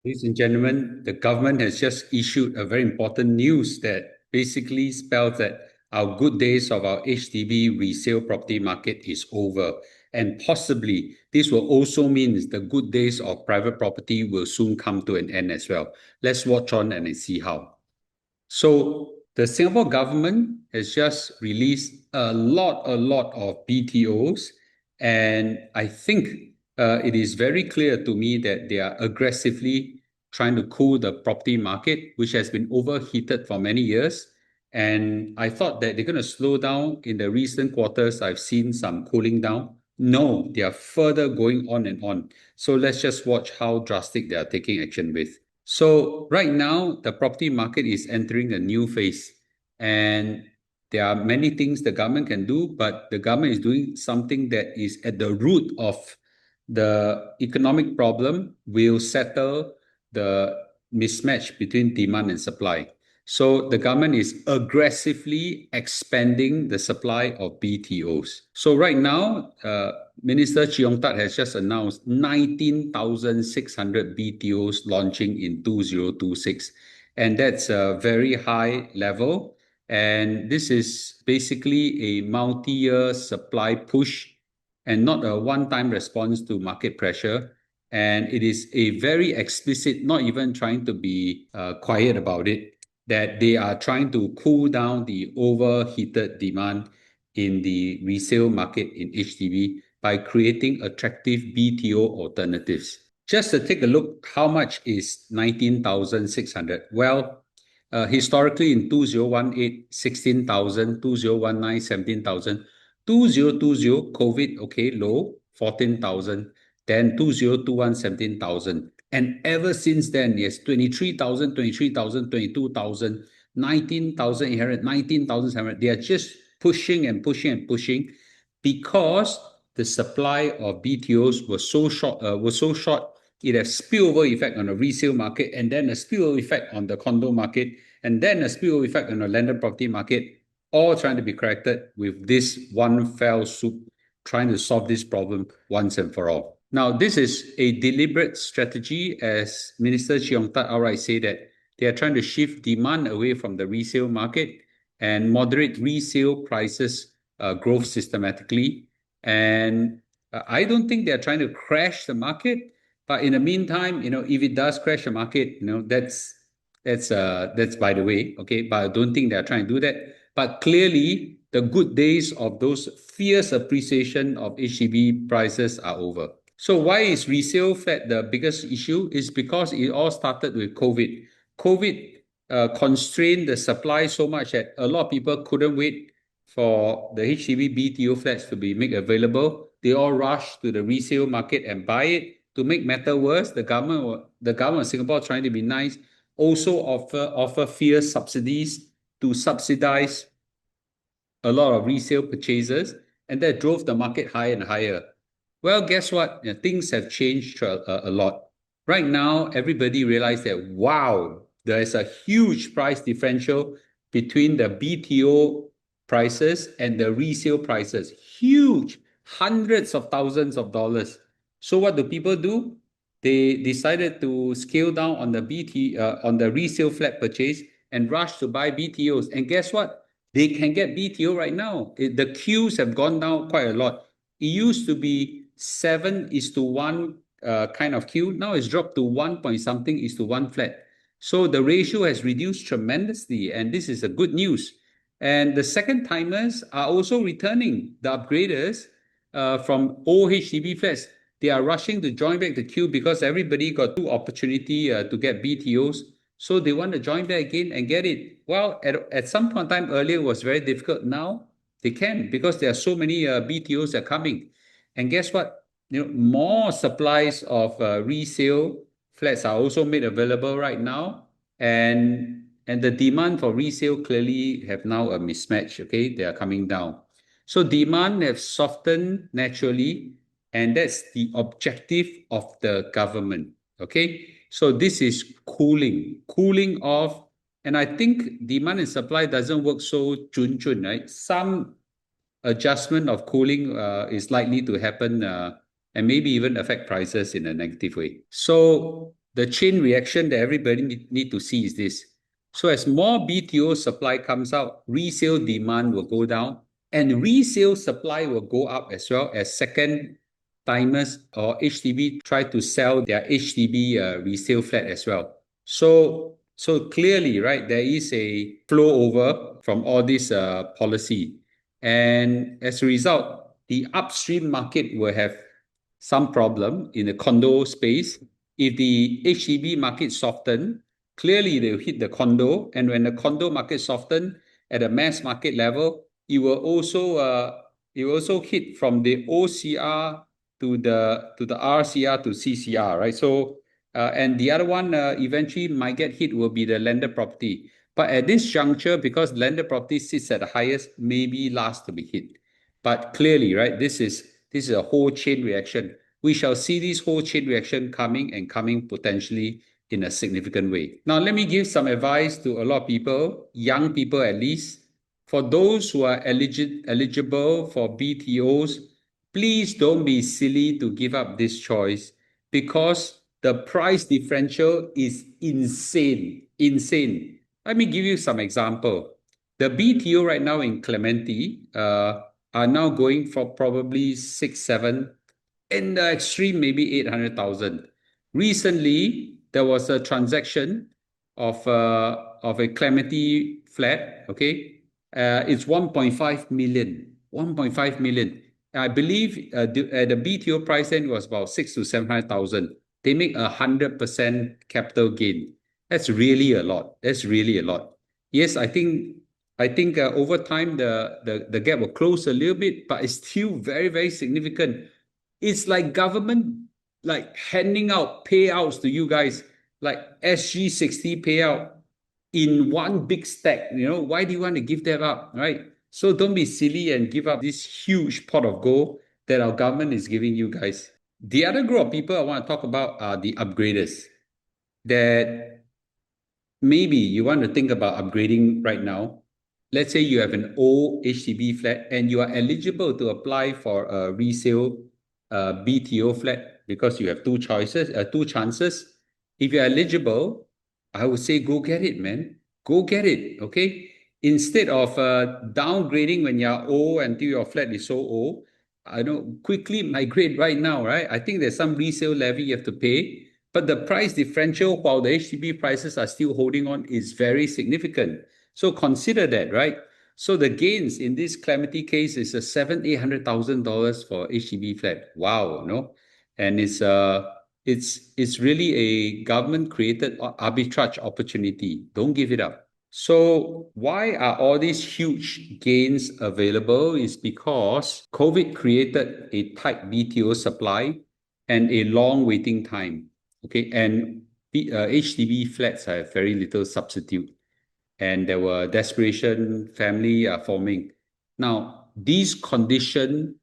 Ladies and gentlemen, the government has just issued a very important news that basically spells that our good days of our HDB resale property market is over. And possibly this will also mean the good days of private property will soon come to an end as well. Let's watch on and see how. So the Singapore government has just released a lot of BTOs, and I think it is very clear to me that they are aggressively trying to cool the property market, which has been overheated for many years. And I thought that they're going to slow down in the recent quarters. I've seen some cooling down. No, they are further going on and on. So let's just watch how drastic they are taking action with. So right now, the property market is entering a new phase, and there are many things the government can do, but the government is doing something that is at the root of the economic problem, will settle the mismatch between demand and supply. So the government is aggressively expanding the supply of BTOs. So right now, Minister Cheong Tat has just announced 19,600 BTOs launching in 2026. And that's a very high level. And this is basically a multi-year supply push and not a one-time response to market pressure. And it is a very explicit, not even trying to be quiet about it, that they are trying to cool down the overheated demand in the resale market in HDB by creating attractive BTO alternatives. Just to take a look, how much is 19,600? Well, historically in 2018, 16,000, 2019, 17,000, 2020, COVID, okay, low, 14,000, then 2021, 17,000. And ever since then, yes, 23,000, 23,000, 22,000, 19,800, 19,700. They are just pushing and pushing and pushing because the supply of BTOs was so short, it has spillover effect on the resale market, and then a spillover effect on the condo market, and then a spillover effect on the landed property market, all trying to be corrected with this one fell swoop, trying to solve this problem once and for all. Now, this is a deliberate strategy, as Minister Cheong Tat outright say that they are trying to shift demand away from the resale market and moderate resale prices growth systematically. And I don't think they're trying to crash the market, but in the meantime, if it does crash the market, that's by the way, okay. But I don't think they're trying to do that. But clearly, the good days of those fierce appreciation of HDB prices are over. So why is resale flat the biggest issue? Is because it all started with COVID. COVID constrained the supply so much that a lot of people couldn't wait for the HDB BTO flats to be made available. They all rushed to the resale market and buy it. To make matter worse, the government of Singapore, trying to be nice, also offer fierce subsidies to subsidize a lot of resale purchases, and that drove the market higher and higher. Well, guess what? Things have changed a lot. Right now, everybody realized that, wow, there is a huge price differential between the BTO prices and the resale prices. Huge, hundreds of thousands of dollars. So what do people do? They decided to scale down on the resale flat purchase and rush to buy BTOs. And guess what? They can get BTO right now. The queues have gone down quite a lot. It used to be 7:1 kind of queue. Now it's dropped to 1 point something is to 1 flat. So the ratio has reduced tremendously, and this is a good news. And the second timers are also returning. The upgraders from old HDB flats, they are rushing to join back the queue because everybody got two opportunity to get BTOs. So they want to join back again and get it. Well, at some point in time earlier, it was very difficult. Now they can, because there are so many BTOs that are coming. And guess what? More supplies of resale flats are also made available right now. And the demand for resale clearly have now a mismatch, okay? They are coming down. So demand have softened naturally, and that's the objective of the government, okay? So this is cooling off. And I think demand and supply doesn't work so chun, right? Some adjustment of cooling is likely to happen and maybe even affect prices in a negative way. So the chain reaction that everybody need to see is this. So as more BTO supply comes out, resale demand will go down and resale supply will go up as well as second timers or HDB try to sell their HDB resale flat as well. So clearly, right, there is a flow over from all this policy. And as a result, the upstream market will have some problem in the condo space. If the HDB market soften, clearly they will hit the condo. And when the condo market soften at a mass market level, it will also hit from the OCR to the RCR to CCR, right? So and the other one eventually might get hit will be the landed property. But at this juncture, because landed property sits at the highest, maybe last to be hit. But clearly, right, this is a whole chain reaction. We shall see this whole chain reaction coming and coming potentially in a significant way. Now, let me give some advice to a lot of people, young people at least. For those who are eligible for BTOs, please don't be silly to give up this choice because the price differential is insane. Insane. Let me give you some example. The BTO right now in Clementi are now going for probably 6, 7, in the extreme, maybe 800,000. Recently, there was a transaction of a Clementi flat, okay? It's 1.5 million. 1.5 million. I believe the BTO price then was about 6 to 700,000. They make 100% capital gain. That's really a lot. That's really a lot. Yes, I think over time the gap will close a little bit, but it's still very, very significant. It's like government like handing out payouts to you guys, like SG60 payout in one big stack. Why do you want to give that up, right? So don't be silly and give up this huge pot of gold that our government is giving you guys. The other group of people I want to talk about are the upgraders that maybe you want to think about upgrading right now. Let's say you have an old HDB flat and you are eligible to apply for a resale BTO flat because you have two chances. If you're eligible, I would say go get it, man. Go get it, okay? Instead of downgrading when you're old until your flat is so old, I don't quickly migrate right now, right? I think there's some resale levy you have to pay, but the price differential while the HDB prices are still holding on is very significant. So consider that, right? So the gains in this Clementi case is a $700,000-800,000 for HDB flat. Wow, no? And it's really a government created arbitrage opportunity. Don't give it up. So why are all these huge gains available? Is because COVID created a tight BTO supply and a long waiting time. Okay, and HDB flats have very little substitute, and there were desperation family forming. Now, these conditions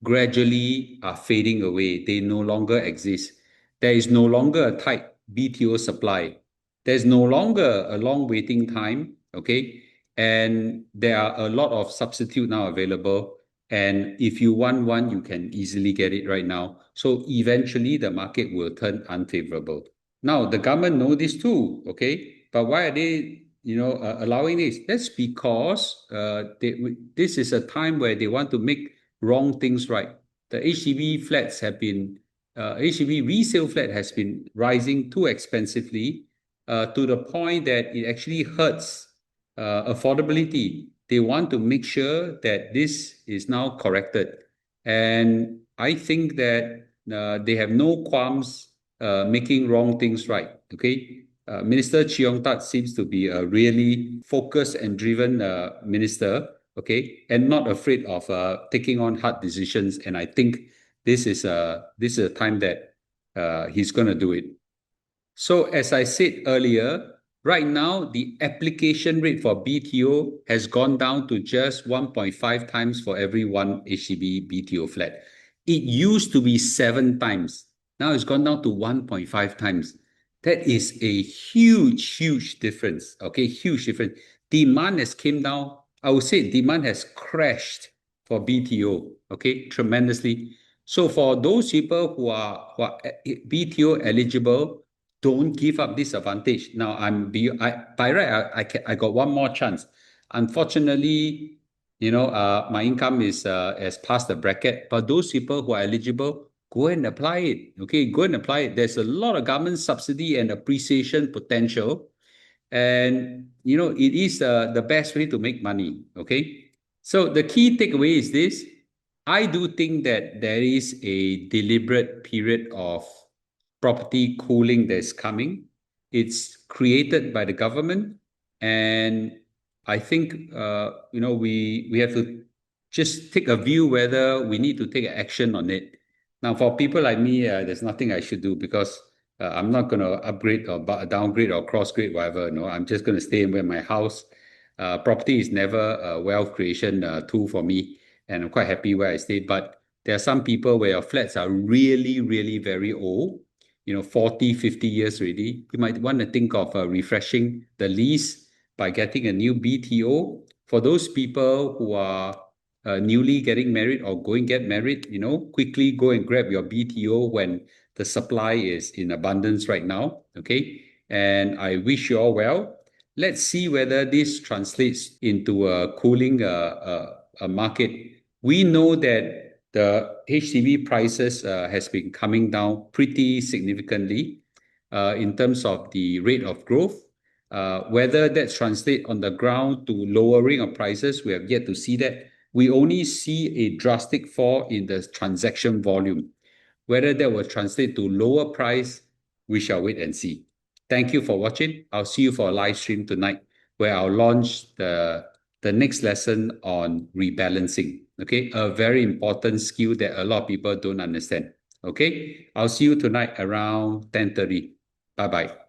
gradually are fading away. They no longer exist. There is no longer a tight BTO supply. There's no longer a long waiting time, okay? And there are a lot of substitute now available. And if you want one, you can easily get it right now. So eventually the market will turn unfavorable. Now, the government know this too, okay? But why are they allowing this? That's because this is a time where they want to make wrong things right. The HDB resale flat has been rising too expensively to the point that it actually hurts affordability. They want to make sure that this is now corrected. And I think that they have no qualms making wrong things right, okay? Minister Cheong Tat seems to be a really focused and driven minister, okay, and not afraid of taking on hard decisions. And I think this is a time that he's going to do it. So as I said earlier, right now the application rate for BTO has gone down to just 1.5 times for every one HDB BTO flat. It used to be 7 times. Now it's gone down to 1.5 times. That is a huge, huge difference. Okay, huge difference. Demand has came down. I would say demand has crashed for BTO. Okay, tremendously. So for those people who are BTO eligible, don't give up this advantage. Now by right, I got one more chance. Unfortunately, my income is has passed the bracket. But those people who are eligible, go and apply it. Okay, go and apply it. There's a lot of government subsidy and appreciation potential, and it is the best way to make money. Okay, so the key takeaway is this: I do think that there is a deliberate period of property cooling that's coming. It's created by the government, and I think we have to just take a view whether we need to take action on it. Now, for people like me, there's nothing I should do because I'm not going to upgrade or downgrade or cross-grade, whatever. No, I'm just going to stay in my house. Property is never a wealth creation tool for me, and I'm quite happy where I stay. But there are some people where your flats are really, really very old, 40, 50 years already. You might want to think of refreshing the lease by getting a new BTO. For those people who are newly getting married or going to get married, quickly go and grab your BTO when the supply is in abundance right now. Okay. And I wish you all well. Let's see whether this translates into a cooling a market. We know that the HDB prices has been coming down pretty significantly in terms of the rate of growth. Whether that translates on the ground to lowering of prices, we have yet to see that. We only see a drastic fall in the transaction volume. Whether that will translate to lower price, we shall wait and see. Thank you for watching. I'll see you for a live stream tonight where I'll launch the next lesson on rebalancing. Okay, a very important skill that a lot of people don't understand. Okay, I'll see you tonight around 10:30. Bye-bye.